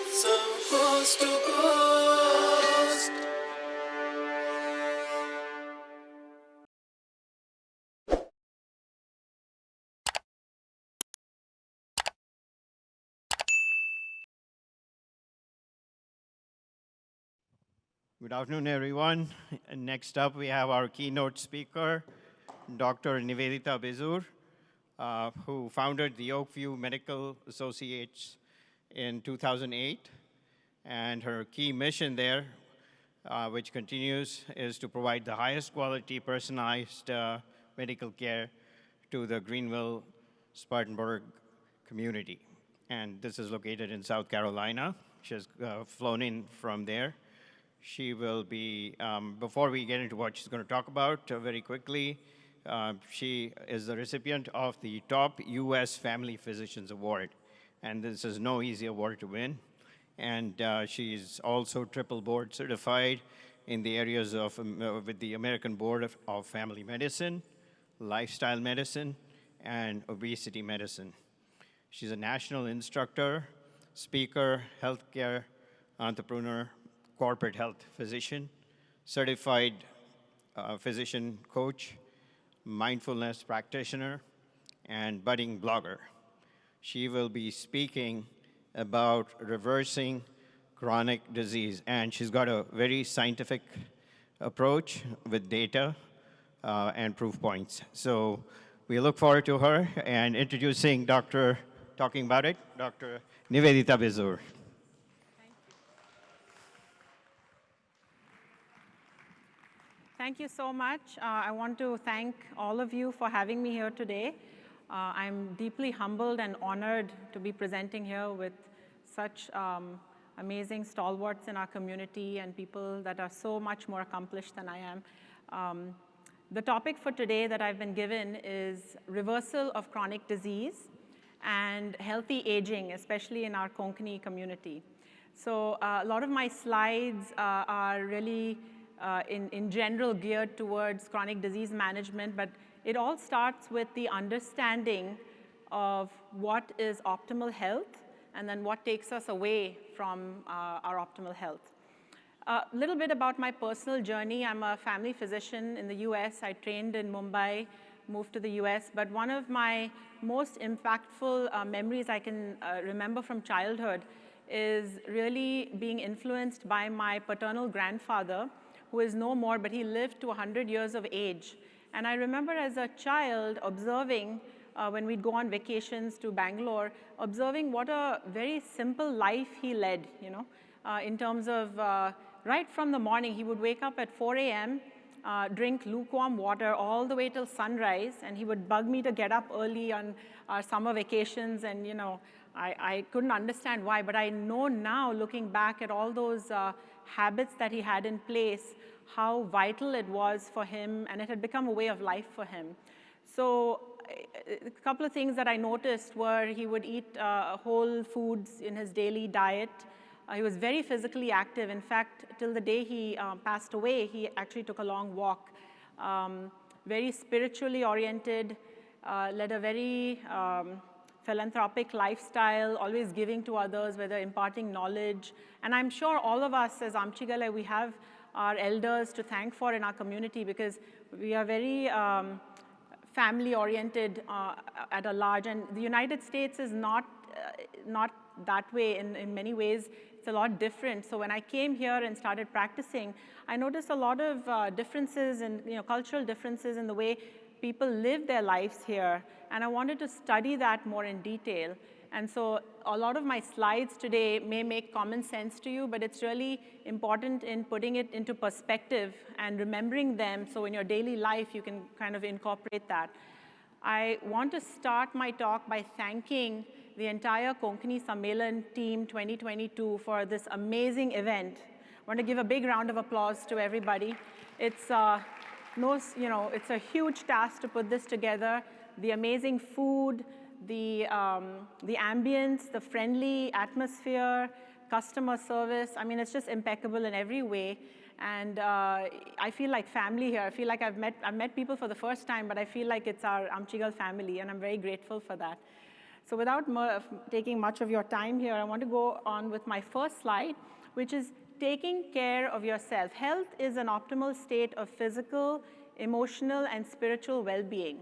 Supposed to cost. Good afternoon, everyone. And next up, we have our keynote speaker, Dr. Nivedita Bijoor, who founded the Oakview Medical Associates in 2008. And her key mission there, which continues, is to provide the highest quality personalized medical care to the Greenville Spartanburg community. And this is located in South Carolina. She has flown in from there. She will be, before we get into what she's going to talk about, very quickly, she is the recipient of the top US Family Physicians Award. And this is no easy award to win. And she's also triple board certified in the areas of, with the American Board of Family Medicine, Lifestyle Medicine, and Obesity Medicine. She's a national instructor, speaker, healthcare entrepreneur, corporate health physician, certified physician coach, mindfulness practitioner, and budding blogger. She will be speaking about reversing chronic disease, and she's got a very scientific approach with data and proof points. So we look forward to her and introducing talking about it, Dr. Nivedita Bijoor. Thank you so much. I want to thank all of you for having me here today. I'm deeply humbled and honored to be presenting here with such amazing stalwarts in our community and people that are so much more accomplished than I am. The topic for today that I've been given is reversal of chronic disease and healthy aging, especially in our Konkani community. So a lot of my slides are really in general geared towards chronic disease management, but it all starts with the understanding of what is optimal health and then what takes us away from our optimal health. A little bit about my personal journey. I'm a family physician in the US. I trained in Mumbai, moved to the US, but one of my most impactful memories I can remember from childhood is really being influenced by my paternal grandfather, who is no more, but he lived to 100 years of age. And I remember as a child observing, when we'd go on vacations to Bangalore, observing what a very simple life he led, you know, in terms of right from the morning, he would wake up at 4 a.m., drink lukewarm water all the way till sunrise, and he would bug me to get up early on our summer vacations, and you know, I couldn't understand why, but I know now, looking back at all those habits that he had in place, how vital it was for him, and it had become a way of life for him. So a couple of things that I noticed were he would eat whole foods in his daily diet. He was very physically active. In fact, till the day he passed away, he actually took a long walk. Very spiritually oriented, led a very philanthropic lifestyle, always giving to others, whether imparting knowledge. And I'm sure all of us as Amchigale, we have our elders to thank for in our community because we are very family-oriented at a large. And the United States is not that way in many ways. It's a lot different. So when I came here and started practicing, I noticed a lot of differences and cultural differences in the way people live their lives here, and I wanted to study that more in detail. And so a lot of my slides today may make common sense to you, but it's really important in putting it into perspective and remembering them so in your daily life you can kind of incorporate that. I want to start my talk by thanking the entire Konkani Sammelan team 2022 for this amazing event. I want to give a big round of applause to everybody. It's it's a huge task to put this together. The amazing food, the ambience, the friendly atmosphere, customer service. I mean, it's just impeccable in every way. And I feel like family here. I feel like I've met people for the first time, but I feel like it's our Amchigal family, and I'm very grateful for that. So without taking much of your time here, I want to go on with my first slide, which is taking care of yourself. Health is an optimal state of physical, emotional, and spiritual well-being.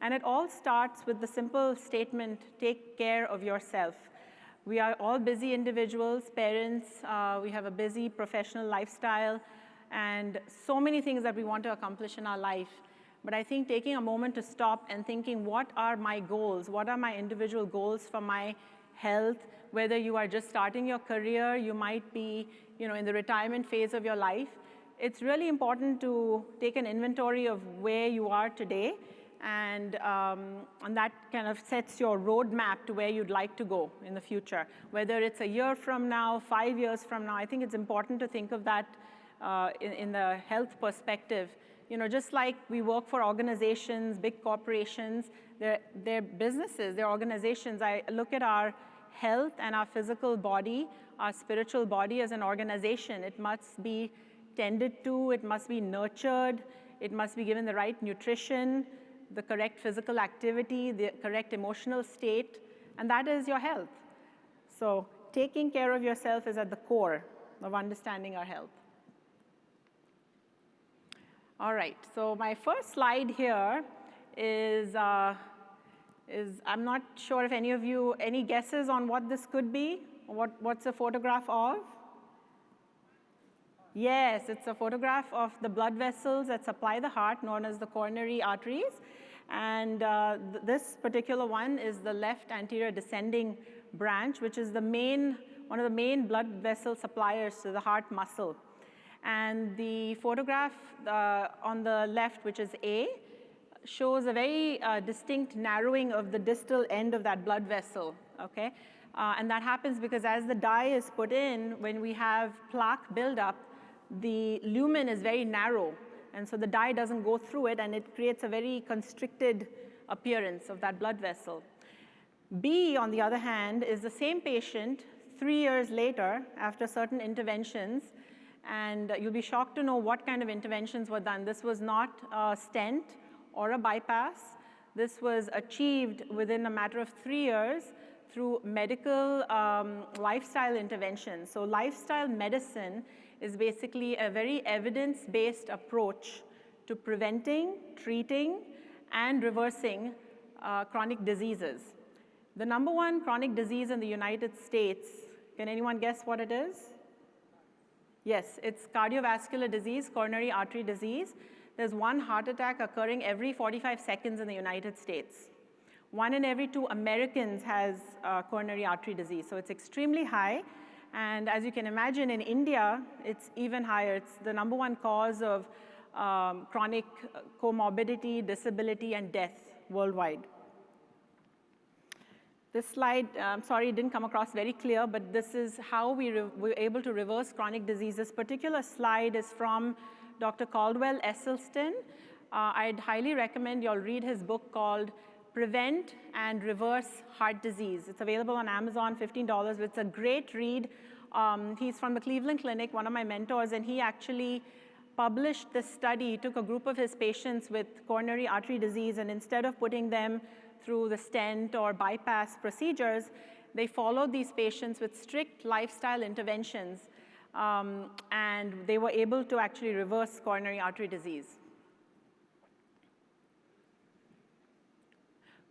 And it all starts with the simple statement, take care of yourself. We are all busy individuals, parents, we have a busy professional lifestyle, and so many things that we want to accomplish in our life. But I think taking a moment to stop and thinking, what are my goals? What are my individual goals for my health? Whether you are just starting your career, you might be in the retirement phase of your life. It's really important to take an inventory of where you are today, and that kind of sets your roadmap to where you'd like to go in the future. Whether it's a year from now, 5 years from now, I think it's important to think of that in the health perspective. Just like we work for organizations, big corporations, they're businesses, they're organizations. I look at our health and our physical body, our spiritual body as an organization. It must be tended to, it must be nurtured, it must be given the right nutrition, the correct physical activity, the correct emotional state, and that is your health. So taking care of yourself is at the core of understanding our health. All right, so my first slide here is I'm not sure if any of you, any guesses on what this could be? What's a photograph of? Yes, it's a photograph of the blood vessels that supply the heart, known as the coronary arteries. And this particular one is the left anterior descending branch, which is one of the main blood vessel suppliers to the heart muscle. And the photograph on the left, which is A, shows a very distinct narrowing of the distal end of that blood vessel, okay? And that happens because as the dye is put in, when we have plaque buildup, the lumen is very narrow. And so the dye doesn't go through it, and it creates a very constricted appearance of that blood vessel. B, on the other hand, is the same patient 3 years later after certain interventions. And you'll be shocked to know what kind of interventions were done. This was not a stent or a bypass. This was achieved within a matter of 3 years through medical lifestyle interventions. So lifestyle medicine is basically a very evidence-based approach to preventing, treating, and reversing chronic diseases. The #1 chronic disease in the United States, can anyone guess what it is? Yes, it's cardiovascular disease, coronary artery disease. There's one heart attack occurring every 45 seconds in the United States. 1 in every 2 Americans has coronary artery disease, so it's extremely high. And as you can imagine, in India, it's even higher. It's the #1 cause of chronic comorbidity, disability, and death worldwide. This slide, I'm sorry, it didn't come across very clear, but this is how we're able to reverse chronic disease. This particular slide is from Dr. Caldwell Esselstyn. I'd highly recommend you all read his book called Prevent and Reverse Heart Disease. It's available on Amazon, $15. It's a great read. He's from the Cleveland Clinic, one of my mentors, and he actually published this study. He took a group of his patients with coronary artery disease, and instead of putting them through the stent or bypass procedures, they followed these patients with strict lifestyle interventions, and they were able to actually reverse coronary artery disease.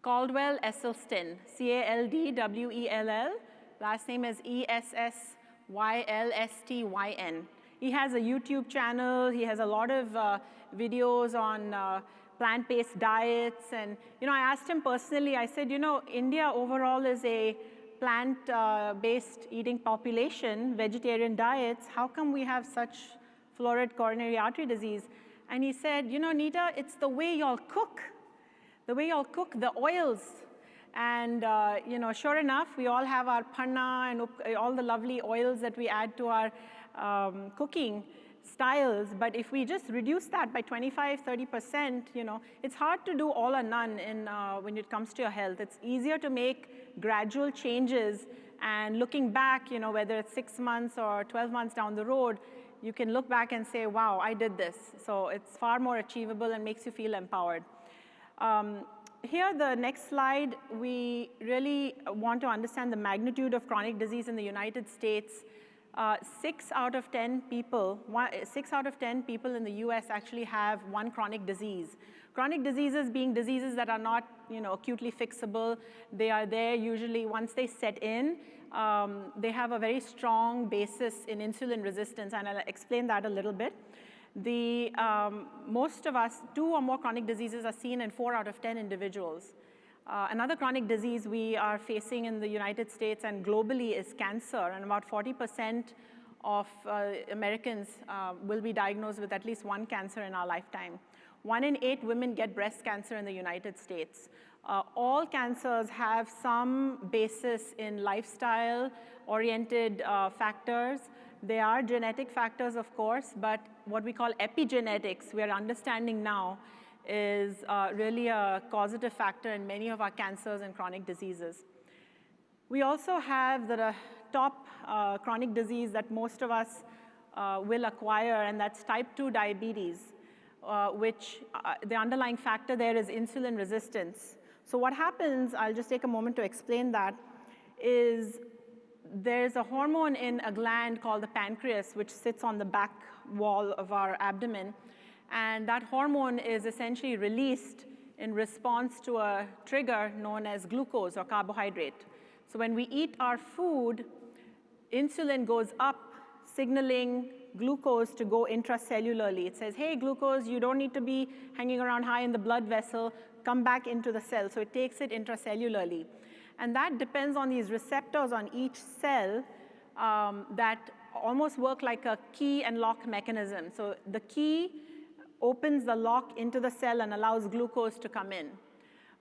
Caldwell Esselstyn, C-A-L-D-W-E-L-L. Last name is E-S-S-Y-L-S-T-Y-N. He has a YouTube channel. He has a lot of videos on plant-based diets. And, I asked him personally, I said, India overall is a plant-based eating population, vegetarian diets. How come we have such florid coronary artery disease? And he said, Nita, it's the way y'all cook. The way y'all cook, the oils. And, sure enough, we all have our panna and all the lovely oils that we add to our cooking styles. But if we just reduce that by 25, 30%, it's hard to do all or none when it comes to your health. It's easier to make gradual changes. And looking back, whether it's 6 months or 12 months down the road, you can look back and say, wow, I did this. So it's far more achievable and makes you feel empowered. Here, the next slide, we really want to understand the magnitude of chronic disease in the United States. 6 out of 10 people in the US actually have one chronic disease. Chronic diseases being diseases that are not, acutely fixable. They are there usually once they set in. They have a very strong basis in insulin resistance, and I'll explain that a little bit. Most of us, 2 or more chronic diseases are seen in 4 out of 10 individuals. Another chronic disease we are facing in the United States and globally is cancer, and about 40% of Americans will be diagnosed with at least one cancer in our lifetime. 1 in 8 women get breast cancer in the United States. All cancers have some basis in lifestyle-oriented factors. There are genetic factors, of course, but what we call epigenetics, we are understanding now, is really a causative factor in many of our cancers and chronic diseases. We also have the top chronic disease that most of us will acquire, and that's type 2 diabetes, which the underlying factor there is insulin resistance. So what happens, I'll just take a moment to explain that, is there's a hormone in a gland called the pancreas, which sits on the back wall of our abdomen. And that hormone is essentially released in response to a trigger known as glucose or carbohydrate. So when we eat our food, insulin goes up, signaling glucose to go intracellularly. It says, hey, glucose, you don't need to be hanging around high in the blood vessel. Come back into the cell. So it takes it intracellularly. And that depends on these receptors on each cell that almost work like a key and lock mechanism. So the key opens the lock into the cell and allows glucose to come in.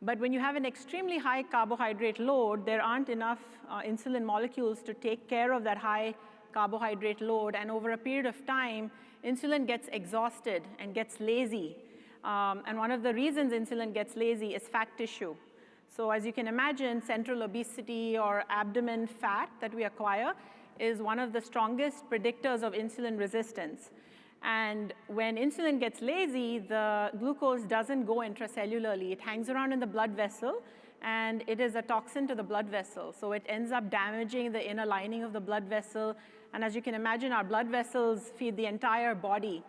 But when you have an extremely high carbohydrate load, there aren't enough insulin molecules to take care of that high carbohydrate load. And over a period of time, insulin gets exhausted and gets lazy. And one of the reasons insulin gets lazy is fat tissue. So as you can imagine, central obesity or abdomen fat that we acquire is one of the strongest predictors of insulin resistance. And when insulin gets lazy, the glucose doesn't go intracellularly. It hangs around in the blood vessel, and it is a toxin to the blood vessel. So it ends up damaging the inner lining of the blood vessel. And as you can imagine, our blood vessels feed the entire body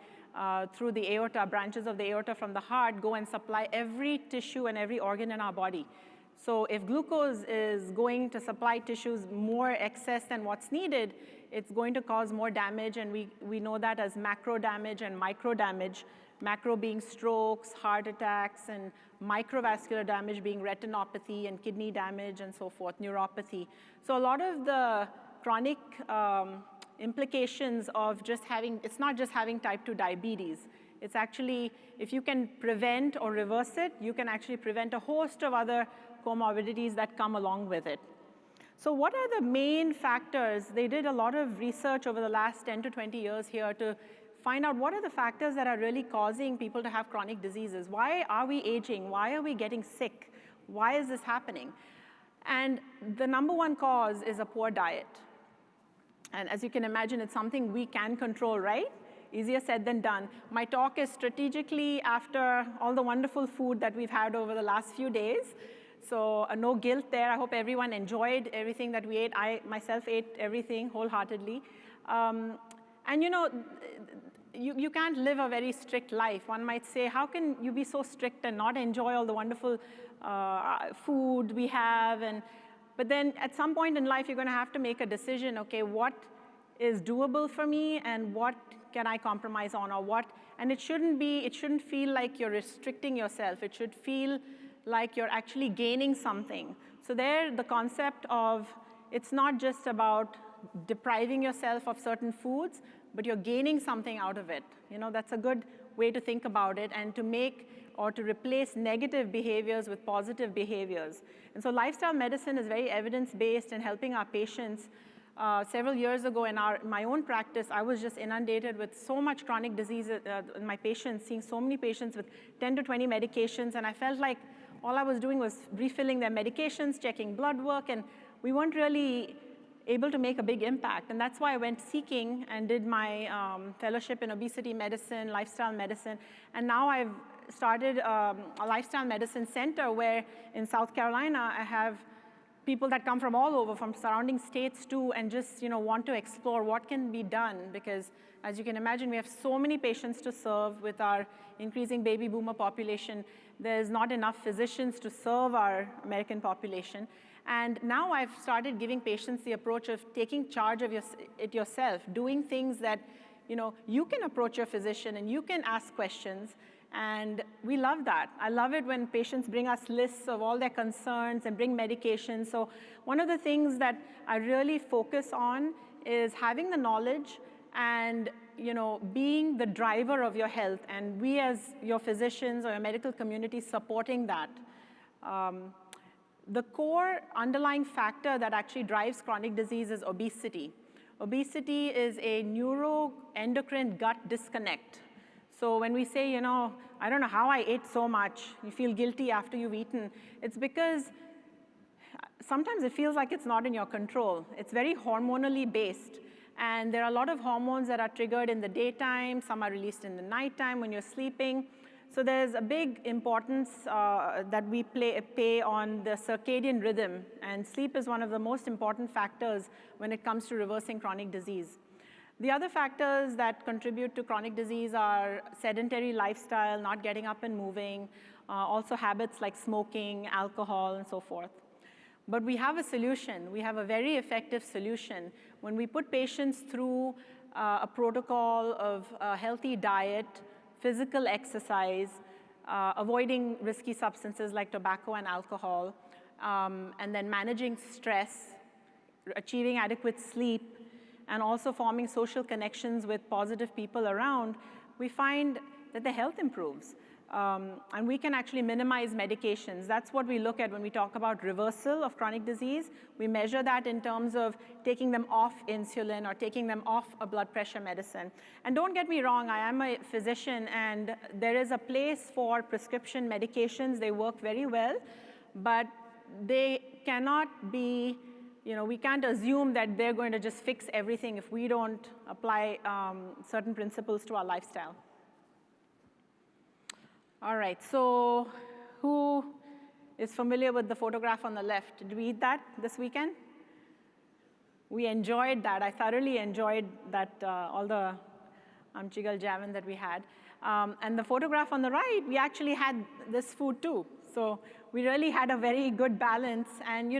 through the aorta. Branches of the aorta from the heart go and supply every tissue and every organ in our body. So if glucose is going to supply tissues more excess than what's needed, it's going to cause more damage, and we know that as macro damage and micro damage. Macro being strokes, heart attacks, and microvascular damage being retinopathy and kidney damage and so forth, neuropathy. So a lot of the chronic implications of just having, it's not just having type 2 diabetes. It's actually, if you can prevent or reverse it, you can actually prevent a host of other comorbidities that come along with it. So what are the main factors? They did a lot of research over the last 10 to 20 years here to find out what are the factors that are really causing people to have chronic diseases. Why are we aging? Why are we getting sick? Why is this happening? And the number one cause is a poor diet. And as you can imagine, it's something we can control, right? Easier said than done. My talk is strategically after all the wonderful food that we've had over the last few days. So no guilt there. I hope everyone enjoyed everything that we ate. I myself ate everything wholeheartedly. And you can't live a very strict life. One might say, how can you be so strict and not enjoy all the wonderful food we have? But then at some point in life, you're going to have to make a decision, okay, what is doable for me and what can I compromise on, or what? And it shouldn't feel like you're restricting yourself. It should feel like you're actually gaining something. So there, the concept of, it's not just about depriving yourself of certain foods, but you're gaining something out of it. That's a good way to think about it, and to make or to replace negative behaviors with positive behaviors. And so lifestyle medicine is very evidence-based in helping our patients. Several years ago in my own practice, I was just inundated with so much chronic disease in my patients, seeing so many patients with 10 to 20 medications, and I felt like all I was doing was refilling their medications, checking blood work, and we weren't really able to make a big impact. And that's why I went seeking and did my fellowship in obesity medicine, lifestyle medicine, and now I've started a lifestyle medicine center where in South Carolina, I have people that come from all over, from surrounding states too, and just want to explore what can be done, because as you can imagine, we have so many patients to serve with our increasing baby boomer population. There's not enough physicians to serve our American population. And now I've started giving patients the approach of taking charge of it yourself, doing things that you can approach your physician and you can ask questions. And we love that. I love it when patients bring us lists of all their concerns and bring medications. So one of the things that I really focus on is having the knowledge and being the driver of your health, and we as your physicians or your medical community supporting that. The core underlying factor that actually drives chronic disease is obesity. Obesity is a neuroendocrine gut disconnect. So when we say, I don't know how I ate so much, you feel guilty after you've eaten, it's because sometimes it feels like it's not in your control. It's very hormonally based. And there are a lot of hormones that are triggered in the daytime. Some are released in the nighttime when you're sleeping. So there's a big importance that we pay on the circadian rhythm. And sleep is one of the most important factors when it comes to reversing chronic disease. The other factors that contribute to chronic disease are sedentary lifestyle, not getting up and moving, also habits like smoking, alcohol, and so forth. But we have a solution. We have a very effective solution. When we put patients through a protocol of a healthy diet, physical exercise, avoiding risky substances like tobacco and alcohol, and then managing stress, achieving adequate sleep, and also forming social connections with positive people around, we find that the health improves. And we can actually minimize medications. That's what we look at when we talk about reversal of chronic disease. We measure that in terms of taking them off insulin or taking them off a blood pressure medicine. And don't get me wrong, I am a physician, and there is a place for prescription medications. They work very well, but they cannot be, we can't assume that they're going to just fix everything if we don't apply certain principles to our lifestyle. All right, so who is familiar with the photograph on the left? Did we eat that this weekend? We enjoyed that. I thoroughly enjoyed that, all the chigal javan that we had. And the photograph on the right, we actually had this food too. So we really had a very good balance. And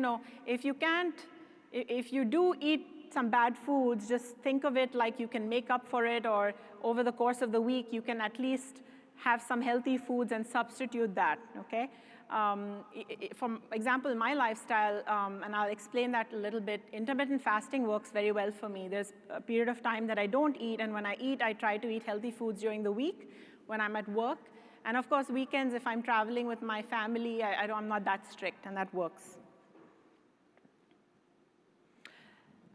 if you do eat some bad foods, just think of it like you can make up for it, or over the course of the week, you can at least have some healthy foods and substitute that, okay? For example, my lifestyle, and I'll explain that a little bit, intermittent fasting works very well for me. There's a period of time that I don't eat, and when I eat, I try to eat healthy foods during the week when I'm at work. And of course, weekends, if I'm traveling with my family, I'm not that strict, and that works.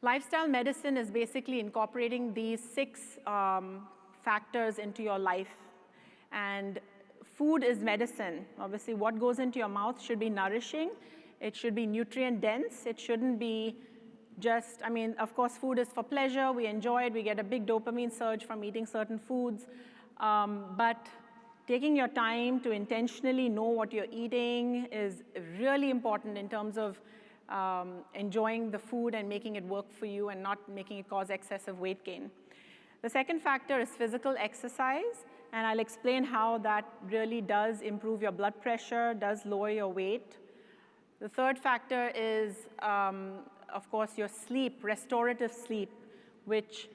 Lifestyle medicine is basically incorporating these 6 factors into your life. And food is medicine. Obviously, what goes into your mouth should be nourishing. It should be nutrient dense. It shouldn't be just, of course, food is for pleasure. We enjoy it. We get a big dopamine surge from eating certain foods. But taking your time to intentionally know what you're eating is really important in terms of enjoying the food and making it work for you and not making it cause excessive weight gain. The second factor is physical exercise. And I'll explain how that really does improve your blood pressure, does lower your weight. The third factor is, of course, your sleep, restorative sleep, which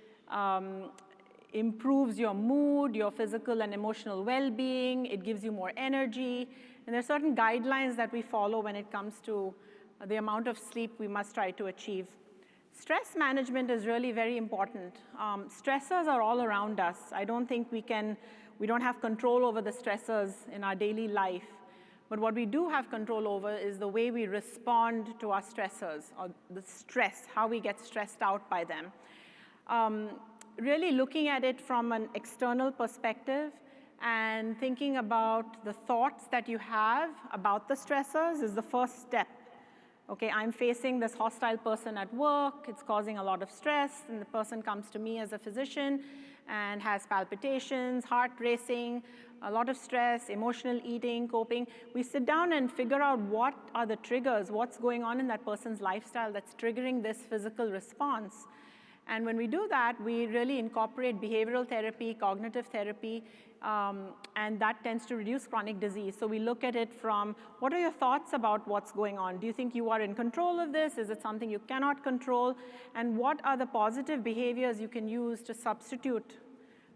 improves your mood, your physical and emotional well-being. It gives you more energy. And there are certain guidelines that we follow when it comes to the amount of sleep we must try to achieve. Stress management is really very important. Stressors are all around us. I don't think we don't have control over the stressors in our daily life. But what we do have control over is the way we respond to our stressors, or the stress, how we get stressed out by them. Really looking at it from an external perspective and thinking about the thoughts that you have about the stressors is the first step. Okay, I'm facing this hostile person at work, it's causing a lot of stress, and the person comes to me as a physician and has palpitations, heart racing, a lot of stress, emotional eating, coping. We sit down and figure out what are the triggers, what's going on in that person's lifestyle that's triggering this physical response. And when we do that, we really incorporate behavioral therapy, cognitive therapy, and that tends to reduce chronic disease. So we look at it from, what are your thoughts about what's going on? Do you think you are in control of this? Is it something you cannot control? And what are the positive behaviors you can use to substitute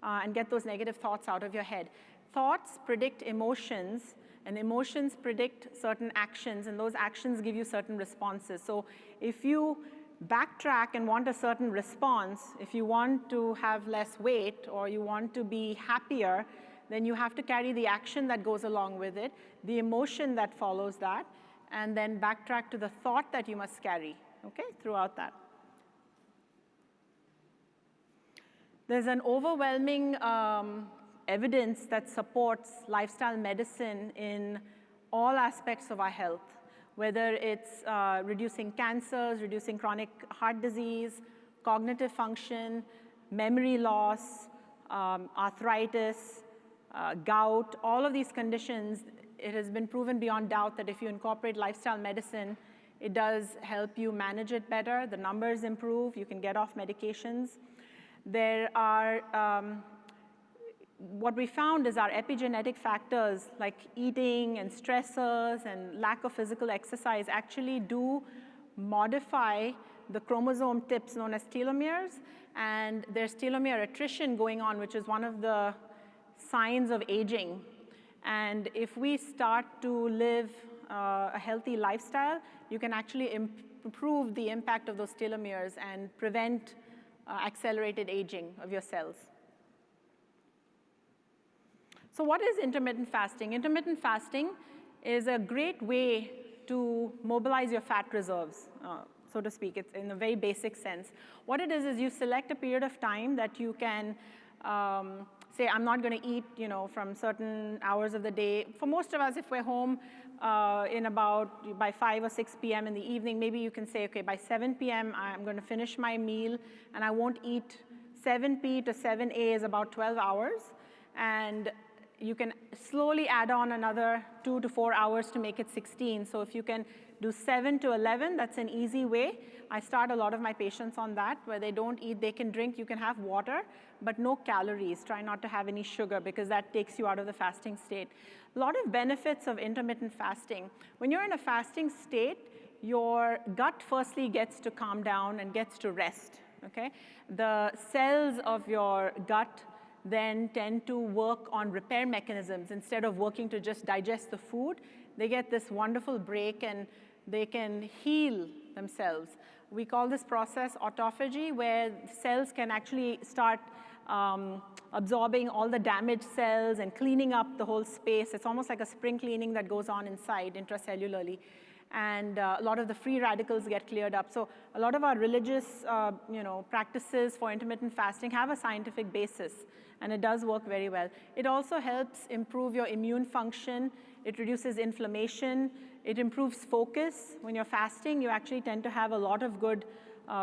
and get those negative thoughts out of your head? Thoughts predict emotions, and emotions predict certain actions, and those actions give you certain responses. So if you backtrack and want a certain response, if you want to have less weight or you want to be happier, then you have to carry the action that goes along with it, the emotion that follows that, and then backtrack to the thought that you must carry, okay, throughout that. There's an overwhelming evidence that supports lifestyle medicine in all aspects of our health, whether it's reducing cancers, reducing chronic heart disease, cognitive function, memory loss, arthritis, gout, all of these conditions. It has been proven beyond doubt that if you incorporate lifestyle medicine, it does help you manage it better. The numbers improve. You can get off medications. There are, what we found is our epigenetic factors like eating and stressors and lack of physical exercise actually do modify the chromosome tips known as telomeres, and there's telomere attrition going on, which is one of the signs of aging. And if we start to live a healthy lifestyle, you can actually improve the impact of those telomeres and prevent accelerated aging of your cells. So what is intermittent fasting? Intermittent fasting is a great way to mobilize your fat reserves, so to speak. It's in a very basic sense. What it is you select a period of time that you can say, I'm not going to eat, from certain hours of the day. For most of us, if we're home by 5 or 6 p.m. in the evening, maybe you can say, okay, by 7 p.m. I'm going to finish my meal, and I won't eat. 7 p to 7 a is about 12 hours, and you can slowly add on another 2 to 4 hours to make it 16. So if you can do 7 to 11, that's an easy way. I start a lot of my patients on that, where they don't eat, they can drink, you can have water, but no calories. Try not to have any sugar, because that takes you out of the fasting state. A lot of benefits of intermittent fasting. When you're in a fasting state, your gut firstly gets to calm down and gets to rest, okay? The cells of your gut then tend to work on repair mechanisms. Instead of working to just digest the food, they get this wonderful break and they can heal themselves. We call this process autophagy, where cells can actually start absorbing all the damaged cells and cleaning up the whole space. It's almost like a spring cleaning that goes on inside intracellularly. And a lot of the free radicals get cleared up. So a lot of our religious practices for intermittent fasting have a scientific basis, and it does work very well. It also helps improve your immune function. It reduces inflammation. It improves focus. When you're fasting, you actually tend to have a lot of good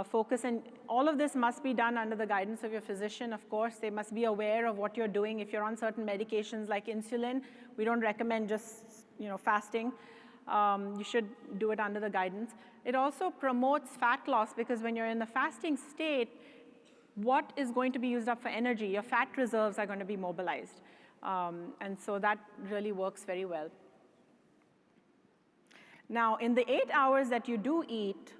focus, and all of this must be done under the guidance of your physician, of course. They must be aware of what you're doing. If you're on certain medications like insulin, we don't recommend just fasting. You should do it under the guidance. It also promotes fat loss, because when you're in the fasting state, what is going to be used up for energy? Your fat reserves are going to be mobilized. And so that really works very well. Now, in the 8 hours that you do eat,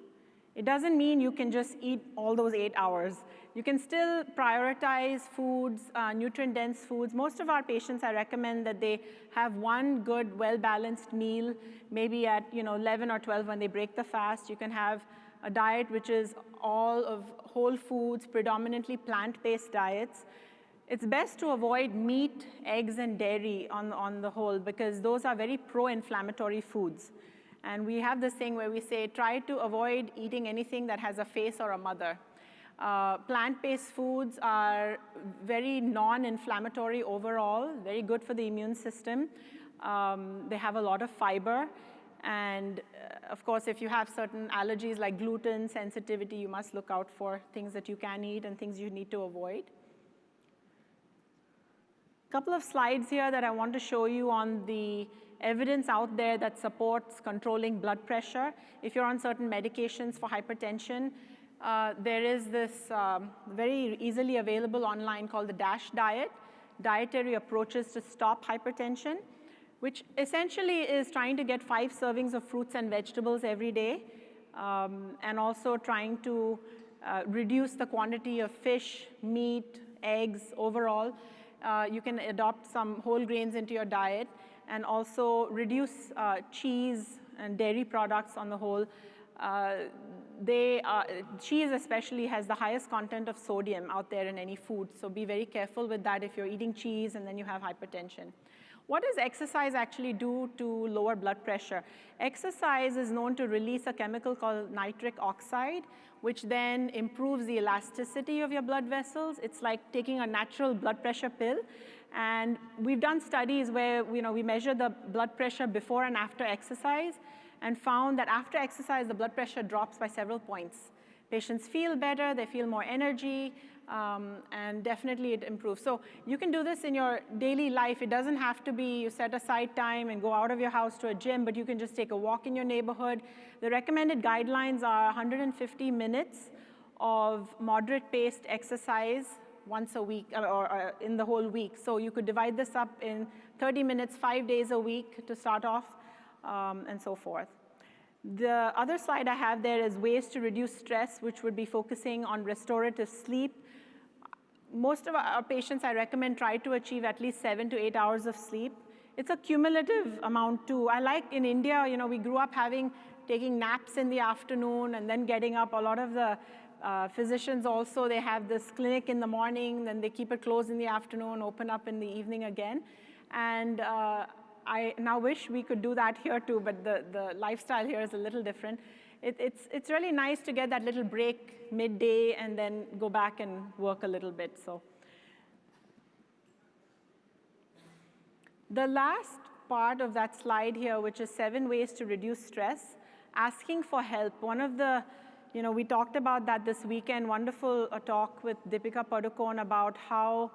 it doesn't mean you can just eat all those 8 hours. You can still prioritize foods, nutrient-dense foods. Most of our patients, I recommend that they have one good, well-balanced meal, maybe at 11 or 12 when they break the fast. You can have a diet which is all of whole foods, predominantly plant-based diets. It's best to avoid meat, eggs, and dairy on the whole, because those are very pro-inflammatory foods. And we have this thing where we say, try to avoid eating anything that has a face or a mother. Plant-based foods are very non-inflammatory overall, very good for the immune system. They have a lot of fiber. And of course, if you have certain allergies like gluten sensitivity, you must look out for things that you can eat and things you need to avoid. A couple of slides here that I want to show you on the evidence out there that supports controlling blood pressure. If you're on certain medications for hypertension, there is this very easily available online called the DASH diet, dietary approaches to stop hypertension, which essentially is trying to get 5 servings of fruits and vegetables every day, and also trying to reduce the quantity of fish, meat, eggs overall. You can adopt some whole grains into your diet, and also reduce cheese and dairy products on the whole. Cheese especially has the highest content of sodium out there in any food, so be very careful with that if you're eating cheese and then you have hypertension. What does exercise actually do to lower blood pressure? Exercise is known to release a chemical called nitric oxide, which then improves the elasticity of your blood vessels. It's like taking a natural blood pressure pill. And we've done studies where we measure the blood pressure before and after exercise, and found that after exercise, the blood pressure drops by several points. Patients feel better, they feel more energy, and definitely it improves. So you can do this in your daily life. It doesn't have to be you set aside time and go out of your house to a gym, but you can just take a walk in your neighborhood. The recommended guidelines are 150 minutes of moderate-paced exercise once a week, or in the whole week. So you could divide this up in 30 minutes, 5 days a week to start off, and so forth. The other slide I have there is ways to reduce stress, which would be focusing on restorative sleep. Most of our patients, I recommend, try to achieve at least 7 to 8 hours of sleep. It's a cumulative amount too. I like in India, we grew up taking naps in the afternoon and then getting up. A lot of the physicians also, they have this clinic in the morning, then they keep it closed in the afternoon, open up in the evening again. And I now wish we could do that here too, but the lifestyle here is a little different. It's really nice to get that little break midday and then go back and work a little bit. So the last part of that slide here, which is 7 ways to reduce stress, asking for help. One of the, we talked about that this weekend, wonderful talk with Deepika Padukone about how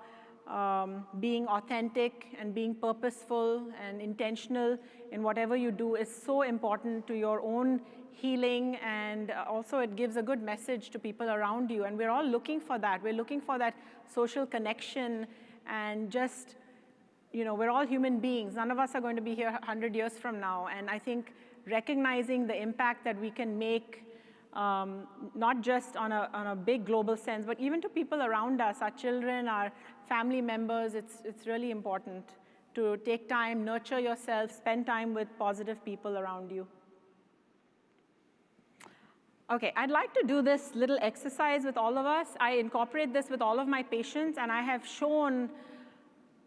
being authentic and being purposeful and intentional in whatever you do is so important to your own healing, and also it gives a good message to people around you. And we're all looking for that. We're looking for that social connection, and just, we're all human beings. None of us are going to be here 100 years from now. And I think recognizing the impact that we can make, not just on a big global sense, but even to people around us, our children, our family members, it's really important to take time, nurture yourself, spend time with positive people around you. Okay, I'd like to do this little exercise with all of us. I incorporate this with all of my patients, and I have shown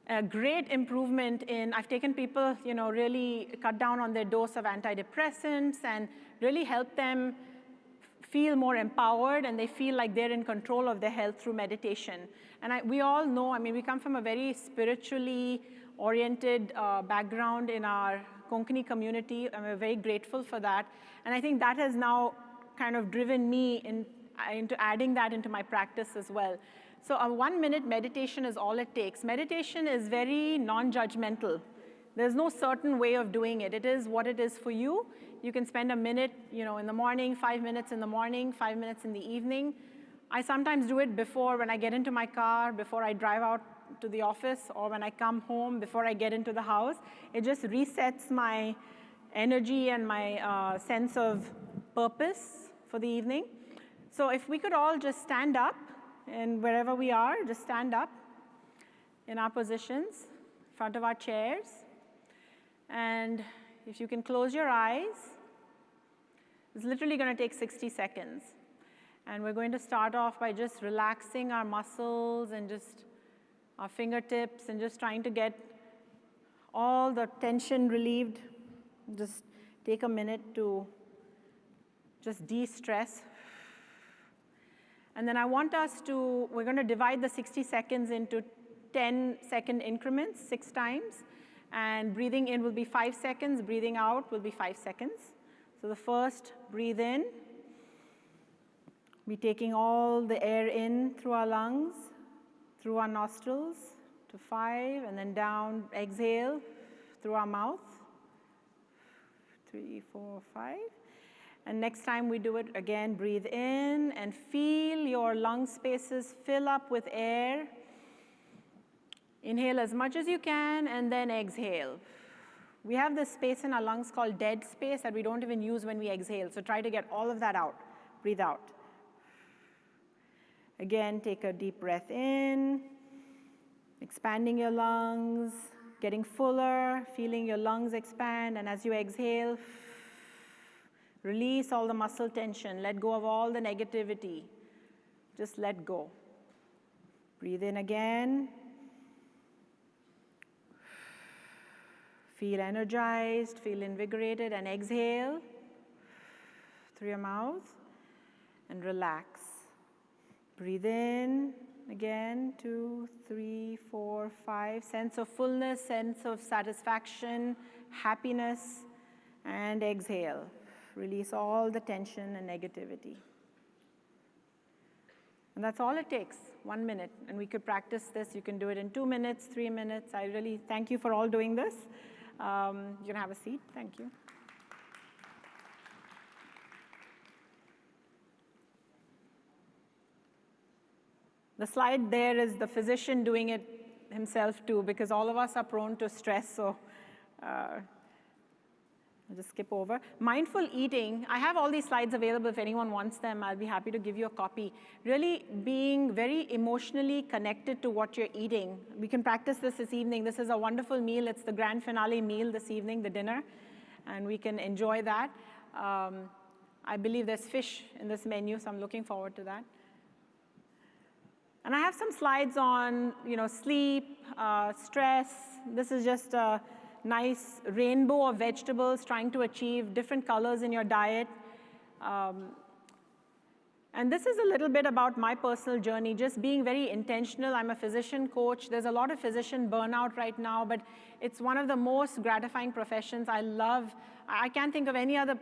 a great improvement in, I've taken people, really cut down on their dose of antidepressants and really help them feel more empowered, and they feel like they're in control of their health through meditation. And we all know, we come from a very spiritually oriented background in our Konkani community, and we're very grateful for that. And I think that has now kind of driven me into adding that into my practice as well. So a 1-minute meditation is all it takes. Meditation is very non-judgmental. There's no certain way of doing it. It is what it is for you. You can spend a minute, in the morning, 5 minutes in the morning, 5 minutes in the evening. I sometimes do it before, when I get into my car, before I drive out to the office, or when I come home, before I get into the house. It just resets my energy and my sense of purpose for the evening. So if we could all just stand up, and wherever we are, just stand up in our positions, in front of our chairs. And if you can close your eyes, it's literally going to take 60 seconds. And we're going to start off by just relaxing our muscles and just our fingertips, and just trying to get all the tension relieved. Just take a minute to just de-stress. And then I want us we're going to divide the 60 seconds into 10-second increments 6 times. And breathing in will be 5 seconds, breathing out will be 5 seconds. So the first, breathe in. We're taking all the air in through our lungs, through our nostrils to 5, and then down, exhale through our mouth. 3, 4, 5. And next time we do it again, breathe in and feel your lung spaces fill up with air. Inhale as much as you can and then exhale. We have this space in our lungs called dead space that we don't even use when we exhale. So try to get all of that out. Breathe out. Again, take a deep breath in, expanding your lungs, getting fuller, feeling your lungs expand. And as you exhale, release all the muscle tension. Let go of all the negativity. Just let go. Breathe in again. Feel energized, feel invigorated, and exhale through your mouth and relax. Breathe in again, 2, 3, 4, 5. Sense of fullness, sense of satisfaction, happiness, and exhale. Release all the tension and negativity. And that's all it takes, 1 minute. And we could practice this. You can do it in 2 minutes, 3 minutes. I really thank you for all doing this. You can have a seat. Thank you. The slide there is the physician doing it himself too, because all of us are prone to stress, so I'll just skip over. Mindful eating, I have all these slides available if anyone wants them. I'll be happy to give you a copy. Really being very emotionally connected to what you're eating. We can practice this evening. This is a wonderful meal. It's the grand finale meal this evening, the dinner, and we can enjoy that. I believe there's fish in this menu, so I'm looking forward to that. And I have some slides on, sleep, stress. This is just a nice rainbow of vegetables, trying to achieve different colors in your diet. And this is a little bit about my personal journey, just being very intentional. I'm a physician coach. There's a lot of physician burnout right now, but it's one of the most gratifying professions. I love, I can't think of any other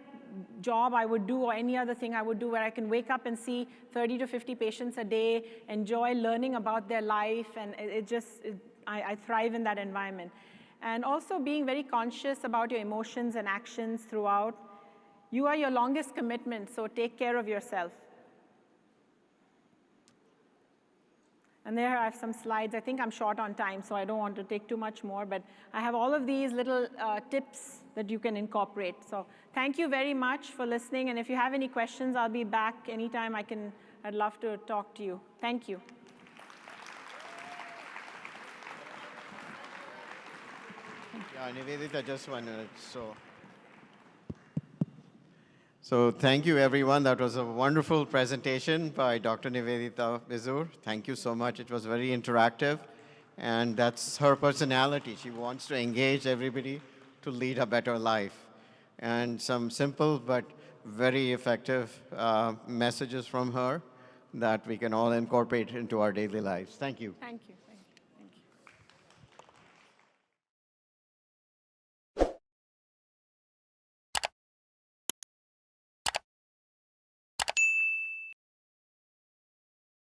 job I would do or any other thing I would do where I can wake up and see 30 to 50 patients a day, enjoy learning about their life, and I thrive in that environment. And also being very conscious about your emotions and actions throughout. You are your longest commitment, so take care of yourself. And there I have some slides. I think I'm short on time, so I don't want to take too much more, but I have all of these little tips that you can incorporate. So thank you very much for listening, and if you have any questions, I'll be back anytime I'd love to talk to you. Thank you. Yeah, Nivedita, just 1 minute. So thank you, everyone. That was a wonderful presentation by Dr. Nivedita Bijoor. Thank you so much. It was very interactive, and that's her personality. She wants to engage everybody to lead a better life. And some simple but very effective messages from her that we can all incorporate into our daily lives. Thank you. Thank you.